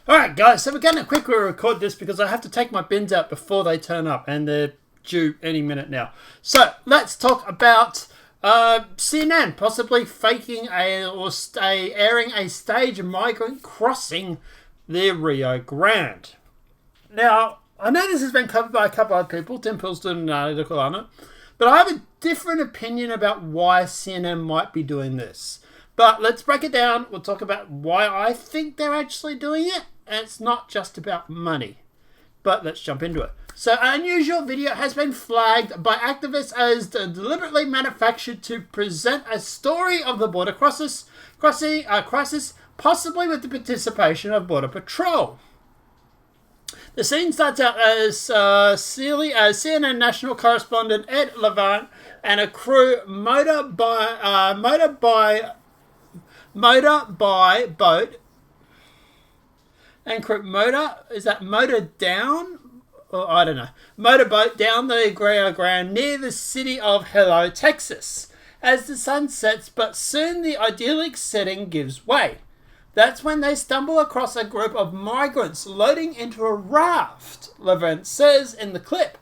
Alright guys, so we're going to quickly record this because I have to take my bins out before they turn up and they're due any minute now. So let's talk about CNN possibly faking airing a stage migrant crossing the Rio Grande. Now, I know this has been covered by a couple of people. Tim Pill's done an article on it. But I have a different opinion about why CNN might be doing this. But let's break it down. We'll talk about why I think they're actually doing it. And it's not just about money. But let's jump into it. So, an unusual video has been flagged by activists as deliberately manufactured to present a story of the border crisis, possibly with the participation of Border Patrol. The scene starts out as CNN national correspondent Ethe and a crew motor by boat. And crew motorboat down the Rio Grande near the city of Hello, Texas, as the sun sets, but soon the idyllic setting gives way. That's when they stumble across a group of migrants loading into a raft, Levant says in the clip.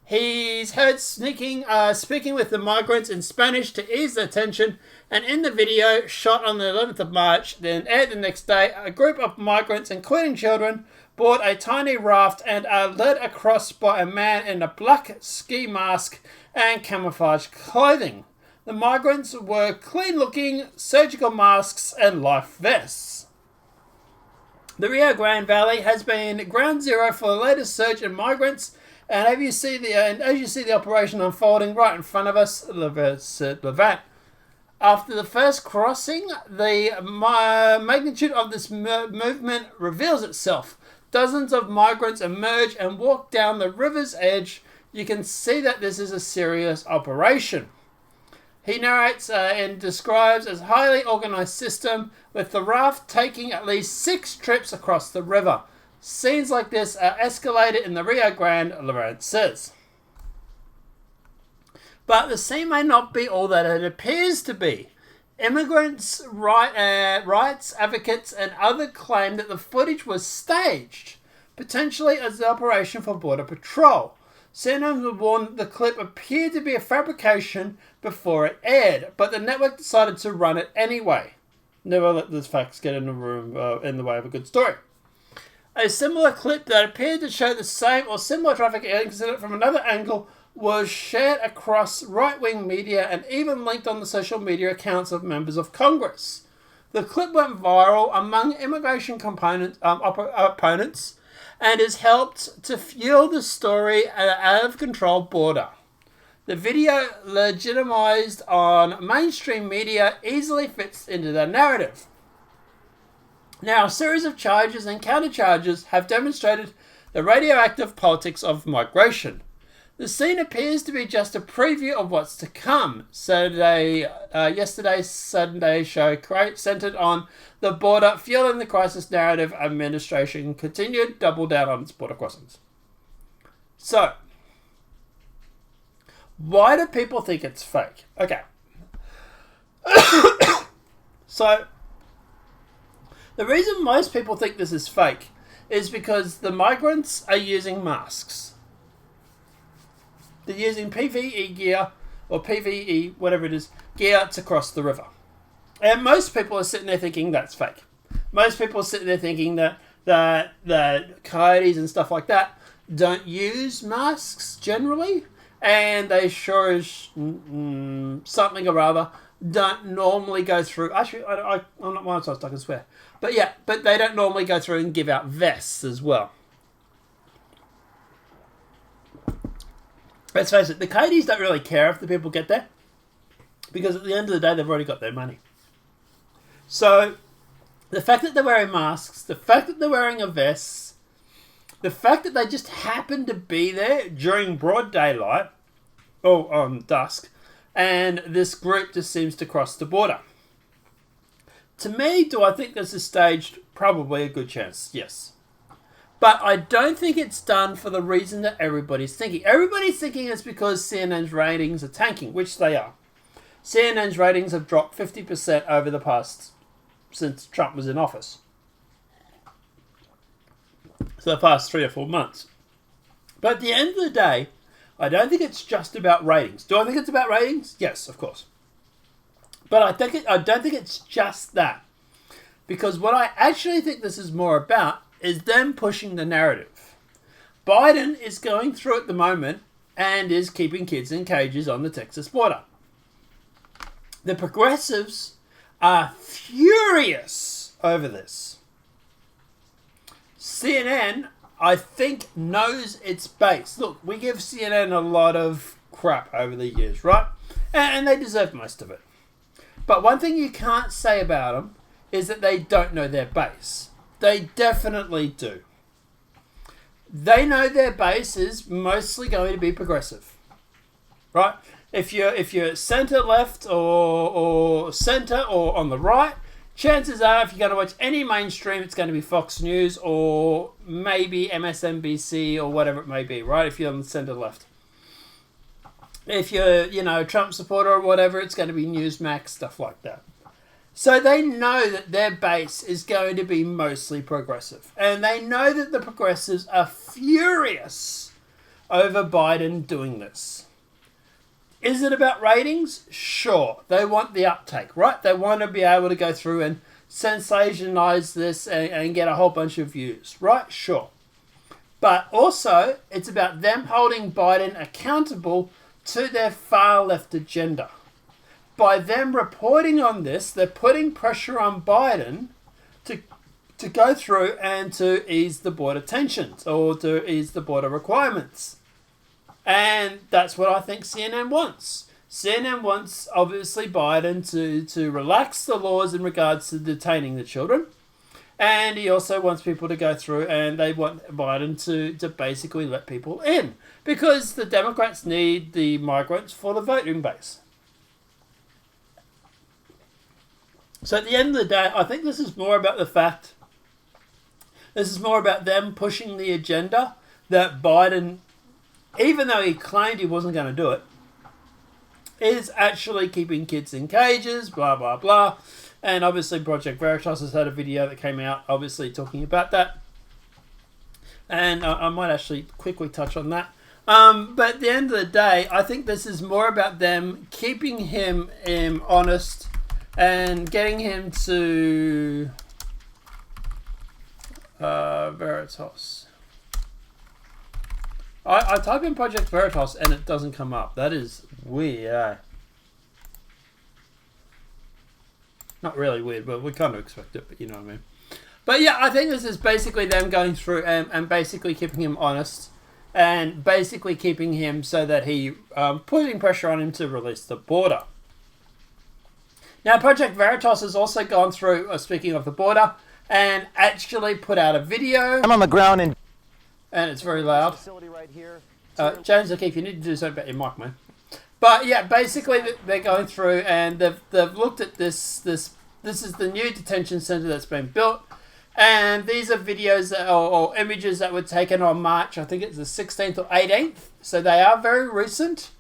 He's heard speaking with the migrants in Spanish to ease their tension, and in the video, shot on the 11th of March, then aired the next day, a group of migrants, including children, board a tiny raft and are led across by a man in a black ski mask and camouflage clothing. The migrants wore clean-looking surgical masks and life vests. The Rio Grande Valley has been ground zero for the latest surge in migrants, and as you see the operation unfolding right in front of us, Levant. After the first crossing, the magnitude of this movement reveals itself. Dozens of migrants emerge and walk down the river's edge. You can see that this is a serious operation. He narrates and describes as a highly organized system, with the raft taking at least 6 trips across the river. Scenes like this are escalated in the Rio Grande, Lawrence says. But the scene may not be all that it appears to be. Immigrants, rights advocates and others claim that the footage was staged, potentially as an operation for Border Patrol. CNN warned the clip appeared to be a fabrication before it aired, but the network decided to run it anyway. Never let these facts get in the room in the way of a good story. A similar clip that appeared to show the same or similar traffic incident from another angle was shared across right-wing media and even linked on the social media accounts of members of Congress. The clip went viral among immigration opponents and has helped to fuel the story at an out-of-control border. The video, legitimized on mainstream media, easily fits into the narrative. Now, a series of charges and countercharges have demonstrated the radioactive politics of migration. The scene appears to be just a preview of what's to come. Yesterday's Sunday show centered on the border, fueling the crisis narrative. Administration continued, double down on its border crossings. So, why do people think it's fake? Okay. So, the reason most people think this is fake is because the migrants are using masks. They're using PPE gear, or PPE, whatever it is, gear to cross the river. And most people are sitting there thinking that's fake. Most people are sitting there thinking that coyotes and stuff like that don't use masks generally, and they sure as something or other don't normally go through. Actually, I'm not one so I can swear. But yeah, but they don't normally go through and give out vests as well. Let's face it, the coyotes don't really care if the people get there, because at the end of the day, they've already got their money. So, the fact that they're wearing masks, the fact that they're wearing a vest, the fact that they just happen to be there during broad daylight, or dusk, and this group just seems to cross the border. To me, do I think this is staged? Probably a good chance, yes. But I don't think it's done for the reason that everybody's thinking. Everybody's thinking it's because CNN's ratings are tanking, which they are. CNN's ratings have dropped 50% over the past, since Trump was in office. So the past 3 or 4 months. But at the end of the day, I don't think it's just about ratings. Do I think it's about ratings? Yes, of course. But I don't think it's just that. Because what I actually think this is more about is them pushing the narrative. Biden is going through at the moment and is keeping kids in cages on the Texas border. The progressives are furious over this. CNN, I think, knows its base. Look, we give CNN a lot of crap over the years, right? And they deserve most of it. But one thing you can't say about them is that they don't know their base. They definitely do. They know their base is mostly going to be progressive, right? If you're centre left or centre or on the right, chances are if you're going to watch any mainstream, it's going to be Fox News or maybe MSNBC or whatever it may be, right? If you're on the centre left. If you're, a Trump supporter or whatever, it's going to be Newsmax, stuff like that. So they know that their base is going to be mostly progressive. And they know that the progressives are furious over Biden doing this. Is it about ratings? Sure. They want the uptake, right? They want to be able to go through and sensationalize this and get a whole bunch of views, right? Sure. But also, it's about them holding Biden accountable to their far left agenda. By them reporting on this, they're putting pressure on Biden to go through and to ease the border tensions or to ease the border requirements. And that's what I think CNN wants. CNN wants, obviously, Biden to relax the laws in regards to detaining the children. And he also wants people to go through and they want Biden to basically let people in. Because the Democrats need the migrants for the voting base. So at the end of the day, I think this is more about this is more about them pushing the agenda that Biden, even though he claimed he wasn't going to do it, is actually keeping kids in cages, blah, blah, blah. And obviously Project Veritas has had a video that came out, obviously talking about that. And I might actually quickly touch on that. But at the end of the day, I think this is more about them keeping him honest and getting him to Veritas. I type in Project Veritas and it doesn't come up. That is weird. Not really weird, but we kind of expect it, but you know what I mean. But yeah, I think this is basically them going through and basically keeping him honest and basically keeping him so that he putting pressure on him to release the border. Now, Project Veritas has also gone through, speaking of the border, and actually put out a video. I'm on the ground and it's very loud. Right here. James O'Keefe, you need to do something about your mic, man. But yeah, basically they're going through and they've looked at this. This is the new detention center that's been built, and these are videos or images that were taken on March. I think it's the 16th or 18th. So they are very recent.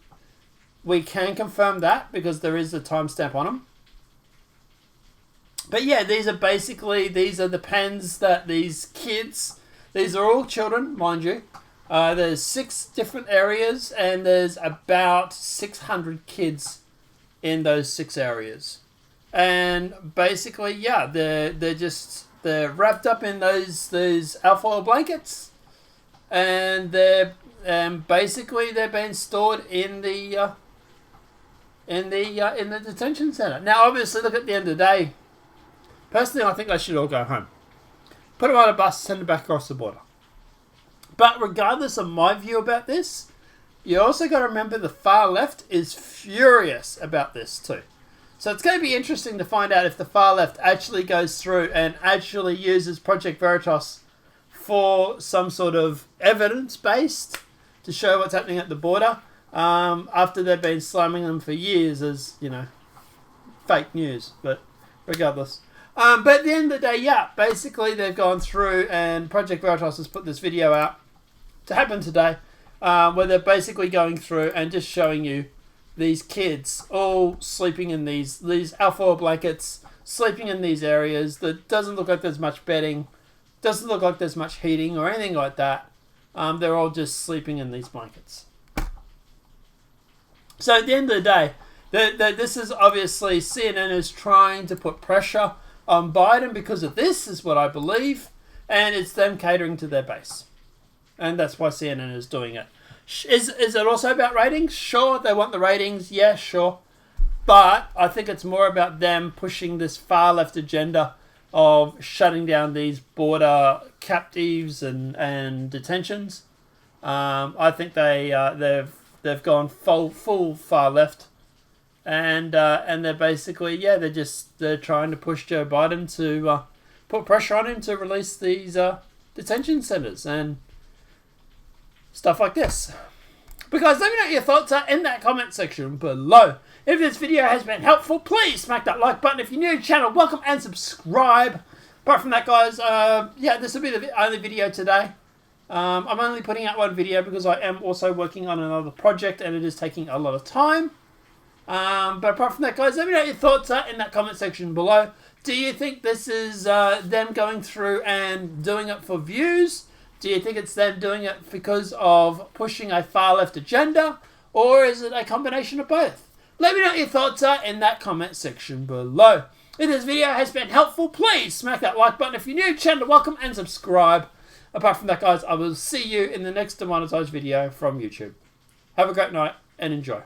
We can confirm that because there is a timestamp on them. But yeah, these are the pens that these kids, these are all children, mind you. There's 6 different areas and there's about 600 kids in those 6 areas. And basically, yeah, they're wrapped up in those alfoil blankets, and they're being stored in the detention center. Now, obviously, look, at the end of the day, personally, I think they should all go home. Put them on a bus, send them back across the border. But regardless of my view about this, you also got to remember the far left is furious about this too. So it's going to be interesting to find out if the far left actually goes through and actually uses Project Veritas for some sort of evidence-based to show what's happening at the border, after they've been slamming them for years as, fake news. But regardless. But at the end of the day, yeah, basically they've gone through and Project Veritas has put this video out to happen today, where they're basically going through and just showing you these kids all sleeping in these alfoil blankets, sleeping in these areas. That doesn't look like there's much bedding. Doesn't look like there's much heating or anything like that. They're all just sleeping in these blankets. So at the end of the day, this is obviously CNN is trying to put pressure on Biden because of this, is what I believe, and it's them catering to their base. And that's why CNN is doing it. Is it also about ratings? Sure, they want the ratings. Yeah, sure. But I think it's more about them pushing this far left agenda of shutting down these border captives and detentions. I think they've gone full far left, and they're basically they're trying to push Joe Biden to put pressure on him to release these detention centers and stuff like this. Because let me know what your thoughts are in that comment section below. If this video has been helpful, please smack that like button. If you're new to the channel, welcome and subscribe. Apart from that, guys, this will be the only video today. I'm only putting out one video because I am also working on another project and it is taking a lot of time. But apart from that, guys, let me know what your thoughts are in that comment section below. Do you think this is them going through and doing it for views? Do you think it's them doing it because of pushing a far left agenda? Or is it a combination of both? Let me know what your thoughts are in that comment section below. If this video has been helpful, please smack that like button. If you're new to the channel, welcome and subscribe. Apart from that, guys, I will see you in the next demonetized video from YouTube. Have a great night and enjoy.